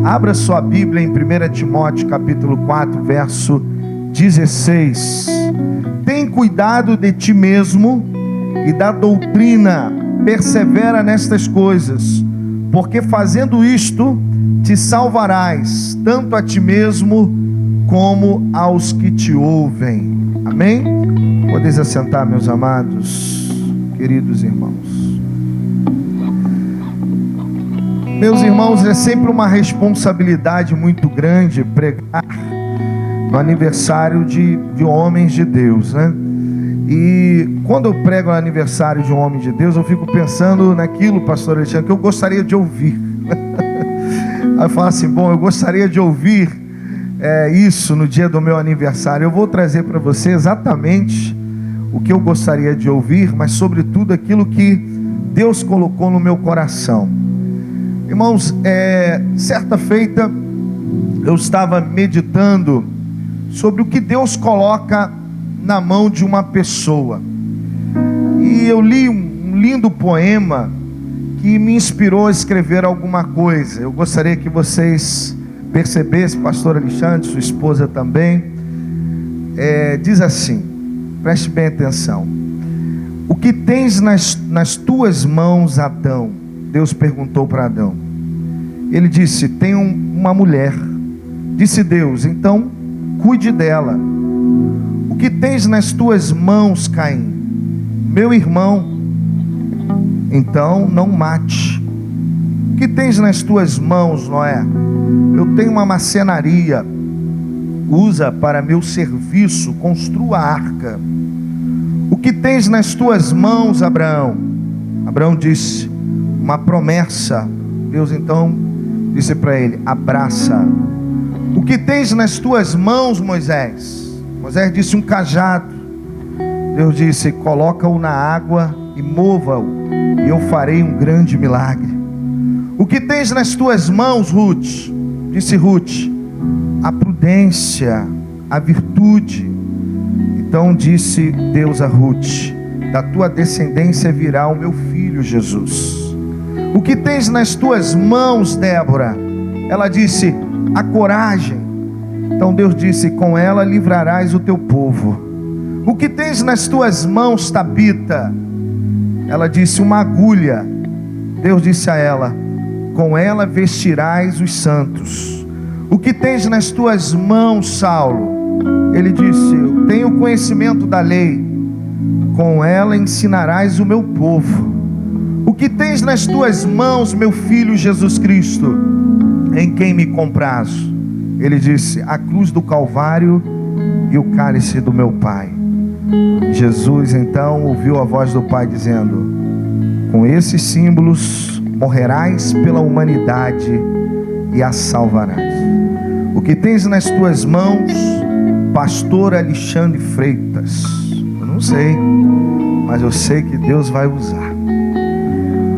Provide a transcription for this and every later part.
Abra sua Bíblia em 1 Timóteo capítulo 4, verso 16. Tem cuidado de ti mesmo e da doutrina, persevera nestas coisas, porque fazendo isto te salvarás, tanto a ti mesmo como aos que te ouvem. Amém? Podeis assentar, meus amados, queridos irmãos. Meus irmãos, é sempre uma responsabilidade muito grande pregar no aniversário de homens de Deus, né? E quando eu prego no aniversário de um homem de Deus, eu fico pensando naquilo, pastor Alexandre, que eu gostaria de ouvir. Aí eu falo assim, bom, eu gostaria de ouvir isso no dia do meu aniversário. Eu vou trazer para você exatamente o que eu gostaria de ouvir, mas sobretudo aquilo que Deus colocou no meu coração. Irmãos, certa feita eu estava meditando sobre o que Deus coloca na mão de uma pessoa, e eu li um lindo poema que me inspirou a escrever alguma coisa. Eu gostaria que vocês percebessem, pastor Alexandre, sua esposa também. Diz assim, preste bem atenção: o que tens nas tuas mãos, Adão? Deus perguntou para Adão. Ele disse, tenho uma mulher. Disse Deus, então cuide dela. O que tens nas tuas mãos, Caim? Meu irmão. Então não mate. O que tens nas tuas mãos, Noé? Eu tenho uma marcenaria. Usa para meu serviço, construa a arca. O que tens nas tuas mãos, Abraão? Abraão disse, uma promessa. Deus então disse para ele, abraça. O que tens nas tuas mãos, Moisés? Moisés disse, um cajado. Deus disse, coloca-o na água e mova-o, e eu farei um grande milagre. O que tens nas tuas mãos, Ruth? Disse Ruth, a prudência, a virtude. Então disse Deus a Ruth, da tua descendência virá o meu filho Jesus. O que tens nas tuas mãos, Débora? Ela disse, a coragem. Então Deus disse, com ela livrarás o teu povo. O que tens nas tuas mãos, Tabita? Ela disse, uma agulha. Deus disse a ela, com ela vestirás os santos. O que tens nas tuas mãos, Saulo? Ele disse, eu tenho conhecimento da lei, com ela ensinarás o meu povo. O que tens nas tuas mãos, meu filho Jesus Cristo? Em quem me comprazo? Ele disse, a cruz do Calvário e o cálice do meu Pai. Jesus então ouviu a voz do Pai dizendo, com esses símbolos morrerás pela humanidade e a salvarás. O que tens nas tuas mãos, pastor Alexandre Freitas? Eu não sei, mas eu sei que Deus vai usar.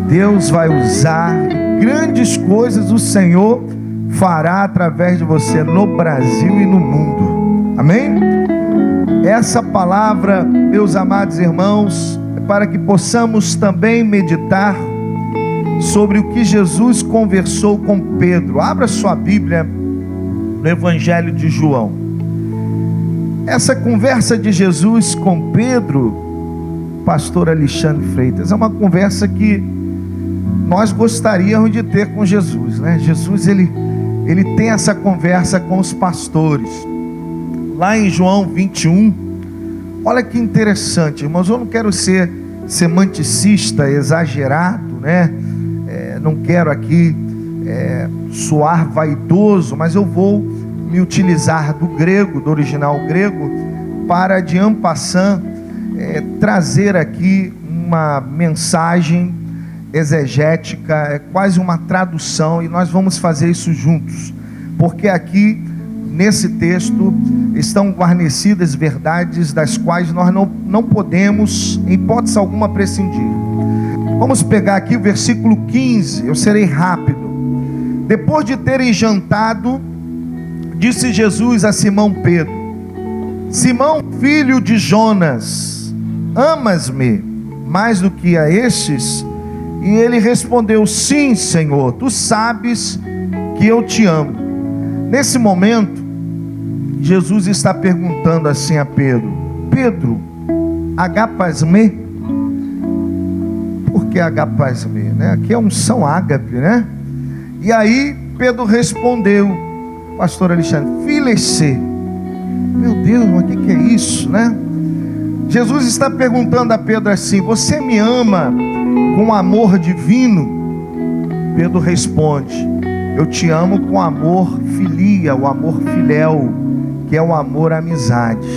Deus vai usar, grandes coisas o Senhor fará através de você no Brasil e no mundo. Amém? Essa palavra, meus amados irmãos, é para que possamos também meditar sobre o que Jesus conversou com Pedro. Abra sua Bíblia no Evangelho de João. Essa conversa de Jesus com Pedro, pastor Alexandre Freitas, é uma conversa que nós gostaríamos de ter com Jesus, né? Jesus, ele tem essa conversa com os pastores. Lá em João 21, olha que interessante, irmãos. Eu não quero ser semanticista, exagerado, né? Não quero aqui soar vaidoso, mas eu vou me utilizar do grego, do original grego, para de en passant trazer aqui uma mensagem exegética, é quase uma tradução, e nós vamos fazer isso juntos, porque aqui nesse texto estão guarnecidas verdades das quais nós não podemos em hipótese alguma prescindir. Vamos pegar aqui o versículo 15, eu serei rápido. Depois de terem jantado, disse Jesus a Simão Pedro, Simão, filho de Jonas, amas-me mais do que a estes? E ele respondeu, sim, Senhor, tu sabes que eu te amo. Nesse momento, Jesus está perguntando assim a Pedro: Pedro, agapasme? Por que agapasme? Né? Aqui é unção ágape, né? E aí Pedro respondeu, pastor Alexandre, filece. Meu Deus, mas o que é isso, né? Jesus está perguntando a Pedro assim: você me ama com amor divino? Pedro responde: eu te amo com amor filia, o amor filéu, que é o amor amizade.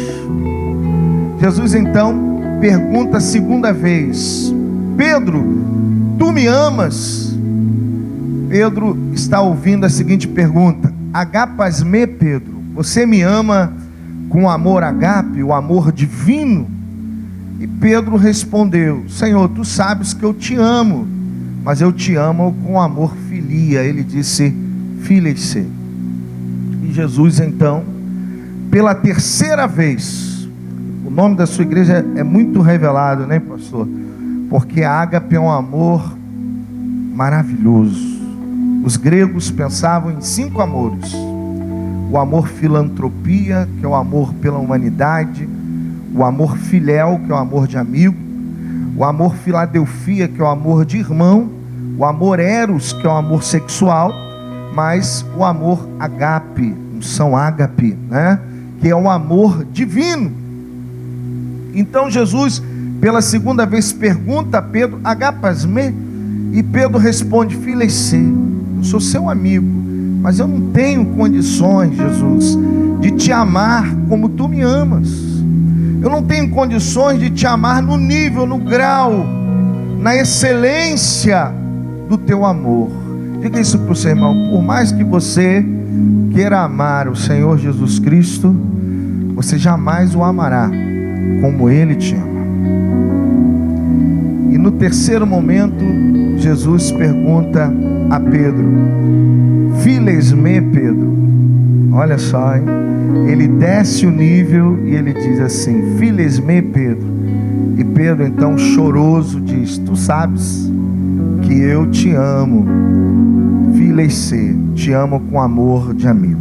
Jesus então pergunta a segunda vez: Pedro, tu me amas? Pedro está ouvindo a seguinte pergunta: agapasme, Pedro, você me ama com amor agape, o amor divino? E Pedro respondeu: Senhor, tu sabes que eu te amo, mas eu te amo com amor filia. Ele disse: filece. E Jesus então, pela terceira vez, o nome da sua igreja é muito revelado, né, pastor? Porque a ágape é um amor maravilhoso. Os gregos pensavam em 5 amores: o amor filantropia, que é o amor pela humanidade; o amor filéu, que é o amor de amigo; o amor filadelfia, que é o amor de irmão; o amor eros, que é o amor sexual; mas o amor agape, unção ágape, né? Que é o amor divino. Então Jesus, pela segunda vez, pergunta a Pedro: agapasme? E Pedro responde: filece. Eu sou seu amigo, mas eu não tenho condições, Jesus, de te amar como tu me amas. Eu não tenho condições de te amar no nível, no grau, na excelência do teu amor. Diga isso para o seu irmão: por mais que você queira amar o Senhor Jesus Cristo, você jamais o amará como Ele te ama. E no terceiro momento, Jesus pergunta a Pedro: filesme, Pedro? Olha só, hein? Ele desce o nível e ele diz assim: filesme, Pedro? E Pedro então, choroso, diz: tu sabes que eu te amo. Filese, te amo com amor de amigo.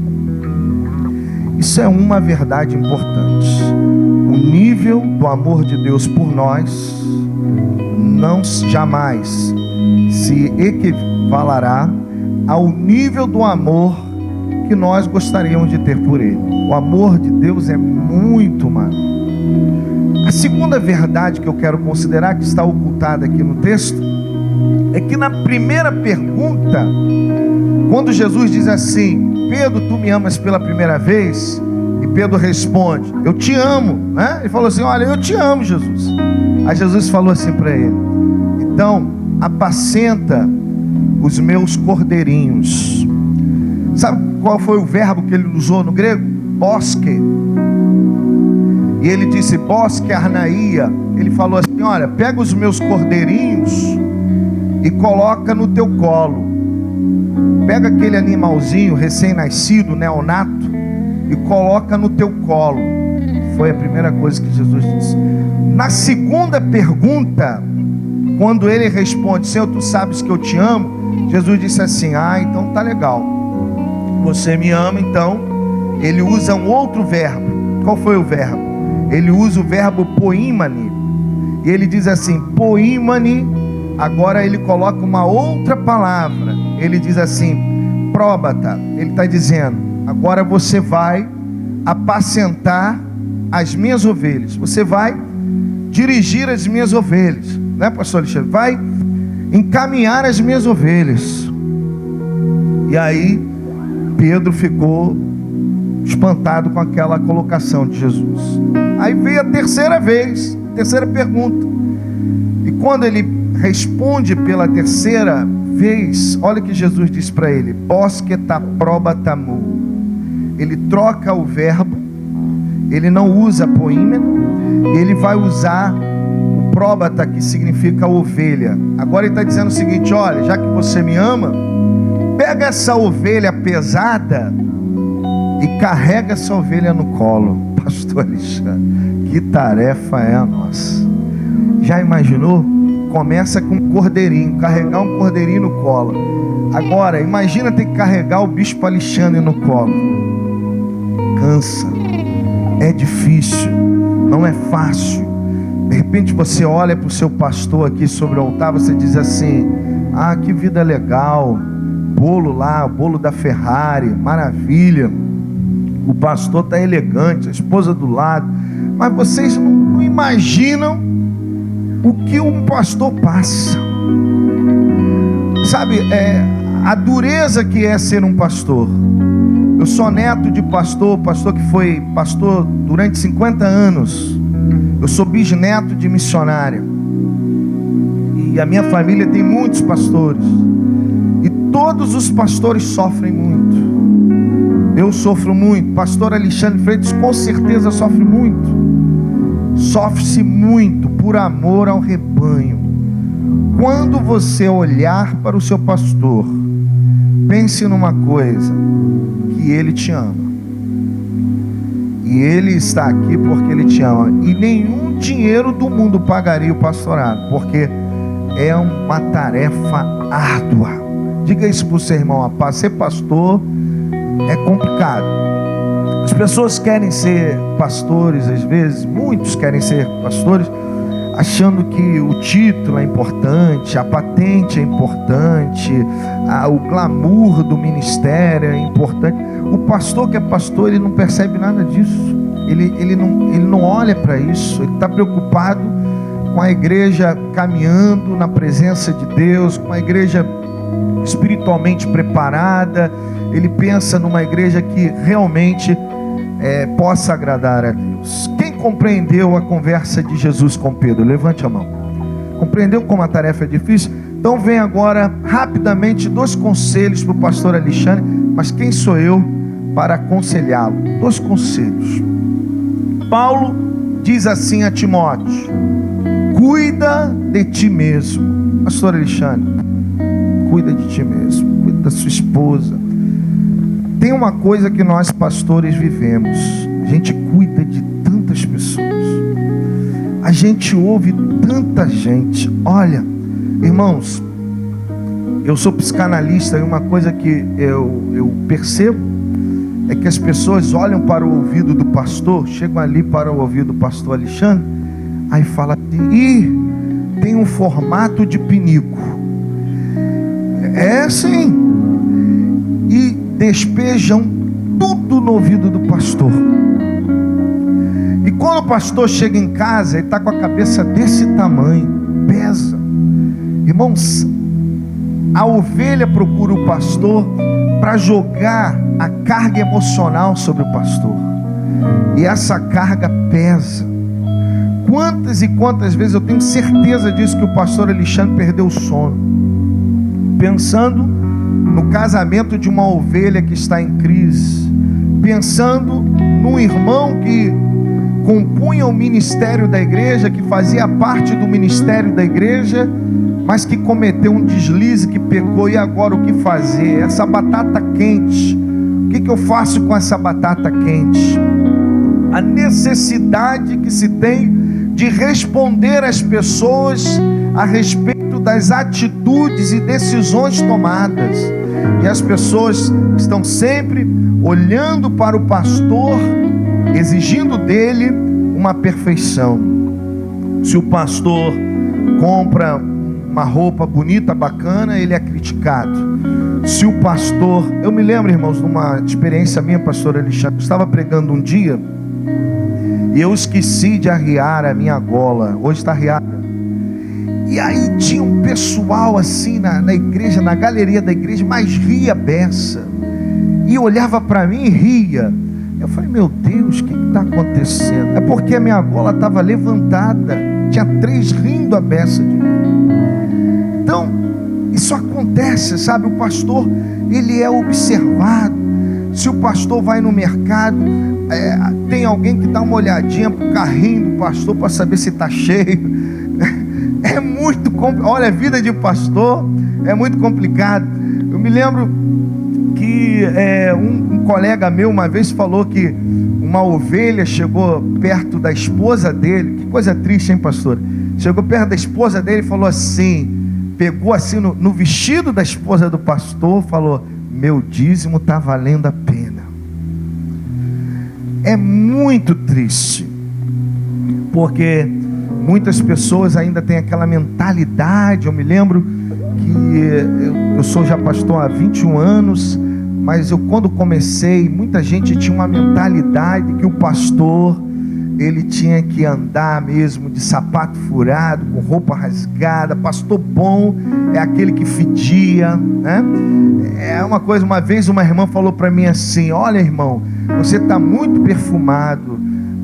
Isso é uma verdade importante. O nível do amor de Deus por nós não jamais se equivalará ao nível do amor que nós gostaríamos de ter por Ele. O amor de Deus é muito maior. A segunda verdade que eu quero considerar, que está ocultada aqui no texto, é que na primeira pergunta, quando Jesus diz assim: Pedro, tu me amas pela primeira vez? E Pedro responde: eu te amo, né? Ele falou assim: olha, eu te amo, Jesus. Aí Jesus falou assim para ele: então, apacenta os meus cordeirinhos. Sabe qual foi o verbo que ele usou no grego? Bosque. E ele disse bosque arnaia. Ele falou assim: olha, pega os meus cordeirinhos e coloca no teu colo. Pega aquele animalzinho recém-nascido, neonato, e coloca no teu colo. Foi a primeira coisa que Jesus disse. Na segunda pergunta, quando ele responde: Senhor, tu sabes que eu te amo, Jesus disse assim: ah, então tá legal, você me ama. Então ele usa um outro verbo. Qual foi o verbo? Ele usa o verbo poímane. E ele diz assim: poímane. Agora ele coloca uma outra palavra. Ele diz assim: próbata. Ele está dizendo: agora você vai apacentar as minhas ovelhas. Você vai dirigir as minhas ovelhas, né, pastor Alexandre? Vai encaminhar as minhas ovelhas. E aí Pedro ficou espantado com aquela colocação de Jesus. Aí veio a terceira vez, a terceira pergunta. E quando ele responde pela terceira vez, olha o que Jesus diz para ele: bosqueta probatamu. Ele troca o verbo, ele não usa poímeno, ele vai usar o próbata, que significa ovelha. Agora ele está dizendo o seguinte: olha, já que você me ama, pega essa ovelha pesada e carrega essa ovelha no colo. Pastor Alexandre, que tarefa é a nossa? Já imaginou começa com um cordeirinho, carregar um cordeirinho no colo. Agora, imagina ter que carregar o bispo Alexandre no colo. Cansa, é difícil, não é fácil. De repente você olha para o seu pastor aqui sobre o altar, você diz assim: ah, que vida legal, bolo lá, bolo da Ferrari, maravilha, o pastor está elegante, a esposa do lado. Mas vocês não imaginam o que um pastor passa. Sabe, a dureza que é ser um pastor. Eu sou neto de pastor que foi pastor durante 50 anos. Eu sou bisneto de missionária. E a minha família tem muitos pastores. E todos os pastores sofrem muito. Eu sofro muito. Pastor Alexandre Freitas com certeza sofre muito. Sofre-se muito por amor ao rebanho. Quando você olhar para o seu pastor, pense numa coisa: que ele te ama. E ele está aqui porque ele te ama. E nenhum dinheiro do mundo pagaria o pastorado, porque é uma tarefa árdua. Diga isso para o seu irmão: rapaz, ser pastor é complicado. As pessoas querem ser pastores, às vezes, muitos querem ser pastores, achando que o título é importante, a patente é importante, o glamour do ministério é importante. O pastor que é pastor, ele não percebe nada disso. Ele não olha para isso. Ele está preocupado com a igreja caminhando na presença de Deus, com a igreja espiritualmente preparada. Ele pensa numa igreja que realmente possa agradar a Deus. Quem compreendeu a conversa de Jesus com Pedro? Levante a mão. Compreendeu como a tarefa é difícil? Então vem agora rapidamente 2 conselhos para o pastor Alexandre. Mas quem sou eu para aconselhá-lo? 2 conselhos. Paulo diz assim a Timóteo: cuida de ti mesmo. Pastor Alexandre, cuida de ti mesmo, cuida da sua esposa. Tem uma coisa que nós pastores vivemos: a gente cuida de tantas pessoas, a gente ouve tanta gente. Olha, irmãos, eu sou psicanalista e uma coisa que eu percebo é que as pessoas olham para o ouvido do pastor, chegam ali para o ouvido do pastor Alexandre, aí fala assim: tem um formato de pinico. É assim. E despejam tudo no ouvido do pastor. E quando o pastor chega em casa, ele está com a cabeça desse tamanho, pesa. Irmãos, a ovelha procura o pastor para jogar a carga emocional sobre o pastor. E essa carga pesa. Quantas e quantas vezes eu tenho certeza disso, que o pastor Alexandre perdeu o sono, pensando no casamento de uma ovelha que está em crise, pensando num irmão que compunha o ministério da igreja, que fazia parte do ministério da igreja, mas que cometeu um deslize, que pecou. E agora o que fazer? Essa batata quente, o que eu faço com essa batata quente? A necessidade que se tem de responder às pessoas a respeito das atitudes e decisões tomadas. E as pessoas estão sempre olhando para o pastor, exigindo dele uma perfeição. Se o pastor compra uma roupa bonita, bacana, ele é criticado. Se o pastor... Eu me lembro, irmãos, de uma experiência minha, pastor Alexandre. Eu estava pregando um dia e eu esqueci de arriar a minha gola. Hoje está arriada. E aí tinha um pessoal assim na igreja, na galeria da igreja, mas ria a beça. E olhava para mim e ria. Eu falei: meu Deus, o que está acontecendo? É porque a minha gola estava levantada. Tinha 3 rindo a beça de mim. Então, isso acontece, sabe? O pastor, ele é observado. Se o pastor vai no mercado, tem alguém que dá uma olhadinha pro carrinho do pastor para saber se está cheio. É muito complicado. Olha, a vida de pastor é muito complicado. Eu me lembro que um colega meu uma vez falou que uma ovelha chegou perto da esposa dele. Que coisa triste, hein, pastor? chegou perto da esposa dele e falou assim, pegou assim no vestido da esposa do pastor, falou: meu dízimo está valendo a pena. É muito triste, porque muitas pessoas ainda têm aquela mentalidade. Eu me lembro que eu sou já pastor há 21 anos, mas quando comecei, muita gente tinha uma mentalidade que o pastor, ele tinha que andar mesmo de sapato furado, com roupa rasgada. Pastor bom é aquele que fedia, né? É uma coisa, uma vez uma irmã falou para mim assim: olha, irmão, você está muito perfumado.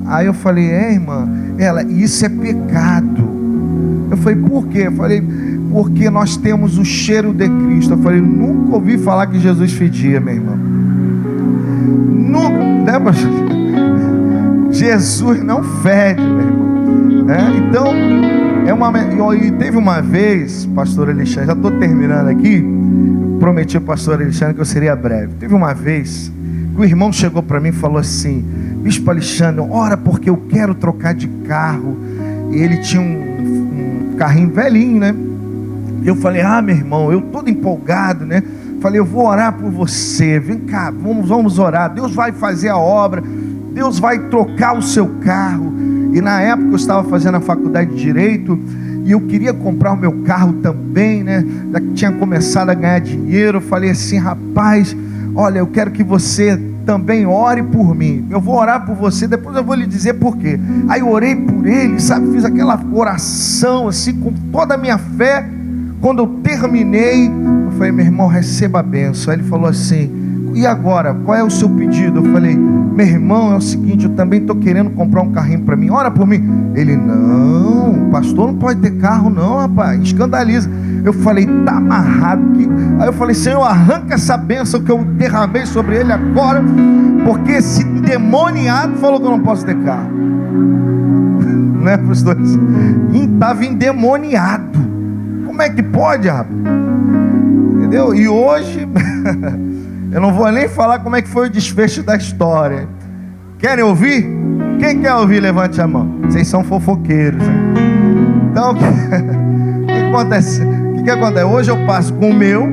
Aí eu falei: irmã? Ela: isso é pecado. Eu falei: por quê? Eu falei: porque nós temos o cheiro de Cristo. Eu falei: nunca ouvi falar que Jesus fedia, meu irmão. Nunca, né, pastor? Jesus não fede, meu irmão. Então, e teve uma vez, pastor Alexandre, já estou terminando aqui, prometi ao pastor Alexandre que eu seria breve. Teve uma vez que o irmão chegou para mim e falou assim: bispo Alexandre, ora porque eu quero trocar de carro. E ele tinha um carrinho velhinho, né? Eu falei: meu irmão, eu todo empolgado, né? Falei: eu vou orar por você, vem cá, vamos orar, Deus vai fazer a obra, Deus vai trocar o seu carro. E na época eu estava fazendo a faculdade de Direito, e eu queria comprar o meu carro também, né? Já tinha começado a ganhar dinheiro. Eu falei assim: rapaz, olha, eu quero que você também ore por mim. Eu vou orar por você, depois eu vou lhe dizer por quê. Aí eu orei por ele, sabe? Fiz aquela oração assim, com toda a minha fé. Quando eu terminei, eu falei: meu irmão, receba a bênção. Aí ele falou assim: e agora, qual é o seu pedido? Eu falei: meu irmão, é o seguinte, eu também estou querendo comprar um carrinho para mim, ora por mim. Ele: não, pastor não pode ter carro não, rapaz, escandaliza. Eu falei: tá amarrado aqui. Aí eu falei: Senhor, arranca essa bênção que eu derramei sobre ele agora, porque esse endemoniado falou que eu não posso ter carro. Né, pastor? Estava endemoniado. Como é que pode, rapaz? Entendeu? E hoje eu não vou nem falar como é que foi o desfecho da história. Querem ouvir? Quem quer ouvir, levante a mão. Vocês são fofoqueiros, hein? Então, o que acontece? O que acontece? Hoje eu passo com o meu,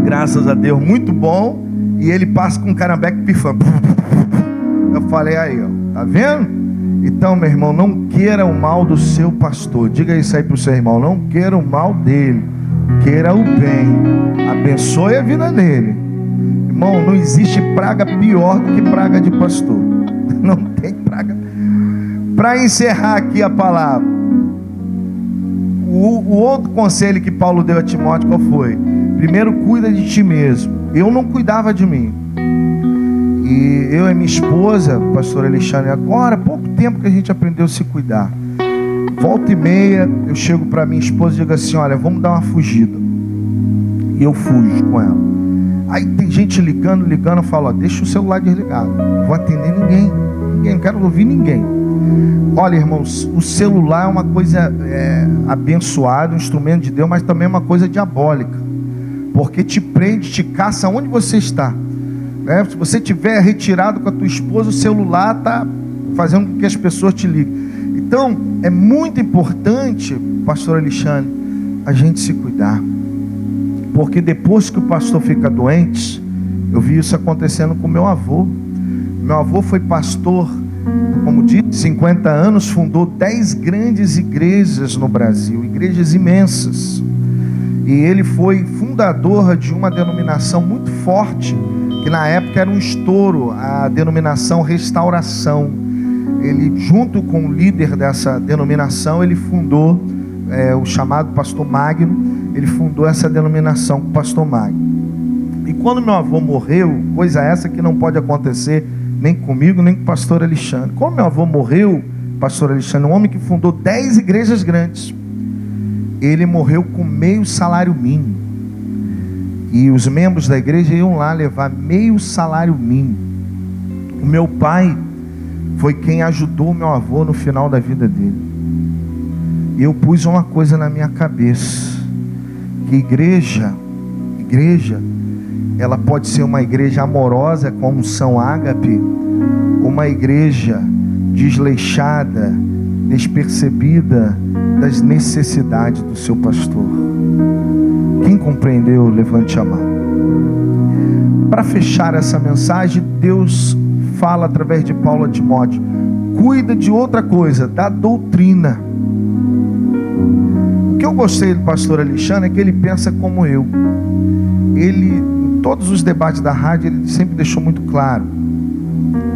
graças a Deus, muito bom, e ele passa com um carambeque pifando. Eu falei: aí, ó, tá vendo? Então, meu irmão, não queira o mal do seu pastor. Diga isso aí pro seu irmão: não queira o mal dele, queira o bem. Abençoe a vida dele. Irmão, não existe praga pior do que praga de pastor. Não tem praga. Para encerrar aqui a palavra, o outro conselho que Paulo deu a Timóteo, qual foi? Primeiro, cuida de ti mesmo. Eu não cuidava de mim. E eu e minha esposa, pastor Alexandre, agora, há pouco tempo que a gente aprendeu a se cuidar. Volta e meia, eu chego para minha esposa e digo assim: olha, vamos dar uma fugida. E eu fujo com ela. Aí tem gente ligando, eu falo: ó, deixa o celular desligado, não vou atender ninguém, não quero ouvir ninguém. Olha, irmãos, o celular é uma coisa abençoada, um instrumento de Deus, mas também é uma coisa diabólica, porque te prende, te caça onde você está, né? Se você estiver retirado com a tua esposa, o celular está fazendo com que as pessoas te liguem. Então é muito importante, pastor Alexandre, a gente se cuidar. Porque depois que o pastor fica doente, eu vi isso acontecendo com meu avô. Meu avô foi pastor, como disse, 50 anos, fundou 10 grandes igrejas no Brasil, igrejas imensas. E ele foi fundador de uma denominação muito forte, que na época era um estouro, a denominação Restauração. Ele, junto com o líder dessa denominação, ele fundou o chamado pastor Magno. Ele fundou essa denominação com o pastor Magno. E quando meu avô morreu, coisa essa que não pode acontecer nem comigo, nem com o pastor Alexandre. Quando meu avô morreu, pastor Alexandre, um homem que fundou 10 igrejas grandes, ele morreu com meio salário mínimo. E os membros da igreja iam lá levar meio salário mínimo. O meu pai foi quem ajudou meu avô no final da vida dele. E eu pus uma coisa na minha cabeça: que igreja, ela pode ser uma igreja amorosa com unção ágape, ou uma igreja desleixada, despercebida, das necessidades do seu pastor. Quem compreendeu, levante a mão. Para fechar essa mensagem, Deus fala através de Paulo a Timóteo: cuida de outra coisa, da doutrina. O que eu gostei do pastor Alexandre é que ele pensa como eu. Ele, em todos os debates da rádio, ele sempre deixou muito claro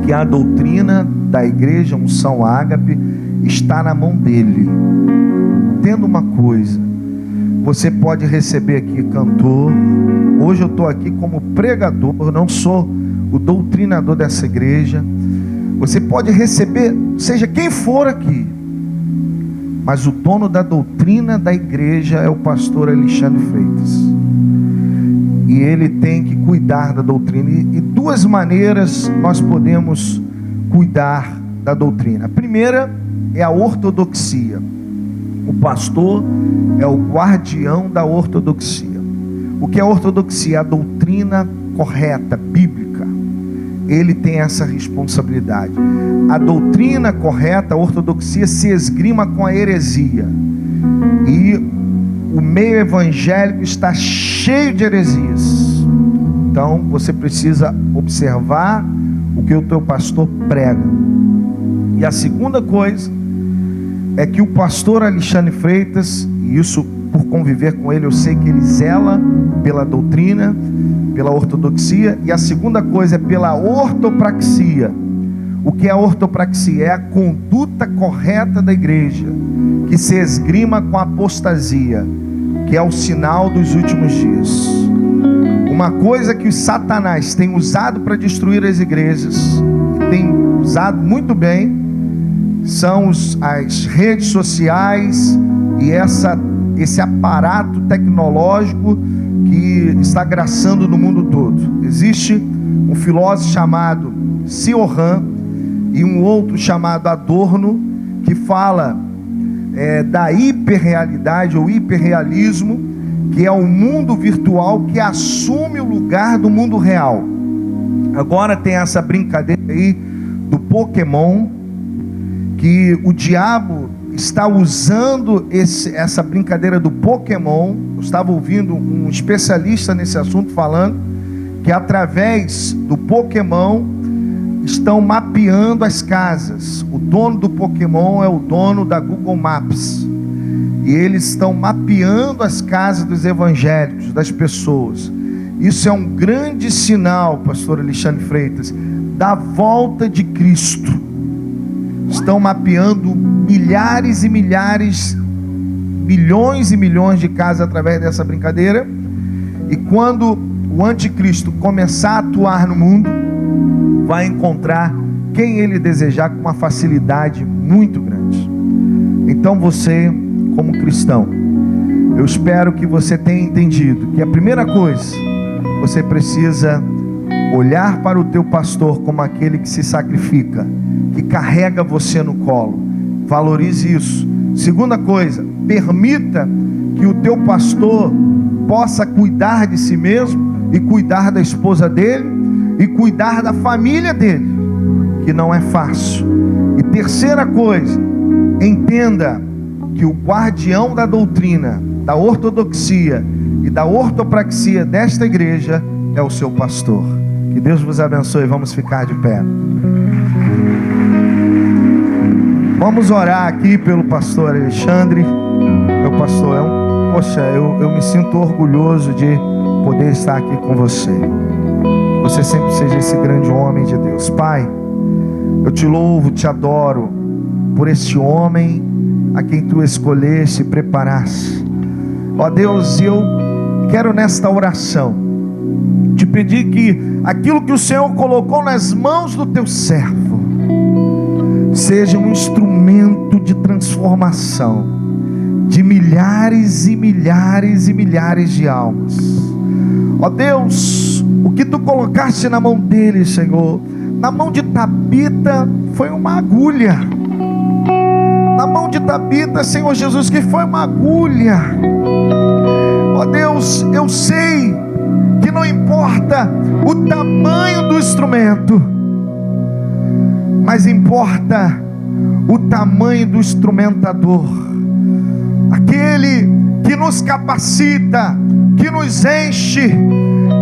que a doutrina da igreja, unção ágape, está na mão dele. Entenda uma coisa: você pode receber aqui cantor. Hoje eu estou aqui como pregador, eu não sou o doutrinador dessa igreja. Você pode receber, seja quem for aqui, mas o dono da doutrina da igreja é o pastor Alexandre Freitas, e ele tem que cuidar da doutrina. E duas maneiras nós podemos cuidar da doutrina. A primeira é a ortodoxia. O pastor é o guardião da ortodoxia. O que é ortodoxia? A doutrina correta, bíblica. Ele tem essa responsabilidade. A doutrina correta, a ortodoxia, se esgrima com a heresia. E o meio evangélico está cheio de heresias. Então você precisa observar o que o teu pastor prega. E a segunda coisa é que o pastor Alexandre Freitas, e isso por conviver com ele eu sei que ele zela pela doutrina, pela ortodoxia. E a segunda coisa é pela ortopraxia. O que é a ortopraxia? É a conduta correta da igreja, que se esgrima com a apostasia, que é o sinal dos últimos dias. Uma coisa que o Satanás tem usado para destruir as igrejas, e tem usado muito bem, são as redes sociais e esse aparato tecnológico que está graçando no mundo todo. Existe um filósofo chamado Cioran e um outro chamado Adorno, que fala da hiperrealidade ou hiperrealismo, que é o mundo virtual que assume o lugar do mundo real. Agora tem essa brincadeira aí do Pokémon, que o diabo está usando essa brincadeira do Pokémon. Eu estava ouvindo um especialista nesse assunto falando que através do Pokémon estão mapeando as casas. O dono do Pokémon é o dono da Google Maps, e eles estão mapeando as casas dos evangélicos, das pessoas. Isso é um grande sinal, pastor Alexandre Freitas, da volta de Cristo. Estão mapeando milhares e milhares, milhões e milhões de casas através dessa brincadeira. E quando o anticristo começar a atuar no mundo, vai encontrar quem ele desejar com uma facilidade muito grande. Então você, como cristão, eu espero que você tenha entendido que a primeira coisa, você precisa olhar para o teu pastor como aquele que se sacrifica, que carrega você no colo. Valorize isso. Segunda coisa, permita que o teu pastor possa cuidar de si mesmo, e cuidar da esposa dele, e cuidar da família dele, que não é fácil. E terceira coisa, entenda que o guardião da doutrina, da ortodoxia e da ortopraxia desta igreja é o seu pastor. Que Deus vos abençoe. Vamos ficar de pé. Vamos orar aqui pelo pastor Alexandre. Meu pastor, eu me sinto orgulhoso de poder estar aqui com você. Você sempre seja esse grande homem de Deus. Pai, eu te louvo, te adoro por este homem a quem tu escolheste e preparaste. Ó Deus, eu quero nesta oração te pedir que aquilo que o Senhor colocou nas mãos do teu servo seja um instrumento de transformação de milhares e milhares e milhares de almas. Ó Deus, o que tu colocaste na mão dele, Senhor, na mão de Tabita foi uma agulha. Na mão de Tabita, Senhor Jesus, que foi uma agulha. Ó Deus, eu sei que não importa o tamanho do instrumento, mas importa o tamanho do instrumentador. aquele que nos capacita, que nos enche,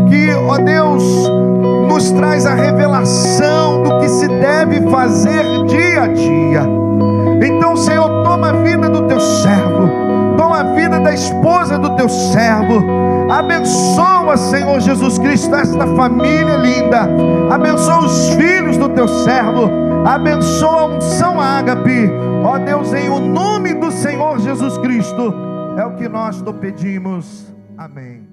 que, ó Deus, nos traz a revelação do que se deve fazer dia a dia. Então, Senhor, toma a vida do teu servo, toma a vida da esposa do teu servo, abençoa, Senhor Jesus Cristo, esta família linda, abençoa os filhos do teu servo, abençoa a unção ágape, ó Deus, em o nome do Senhor Jesus Cristo, é o que nós te pedimos, amém.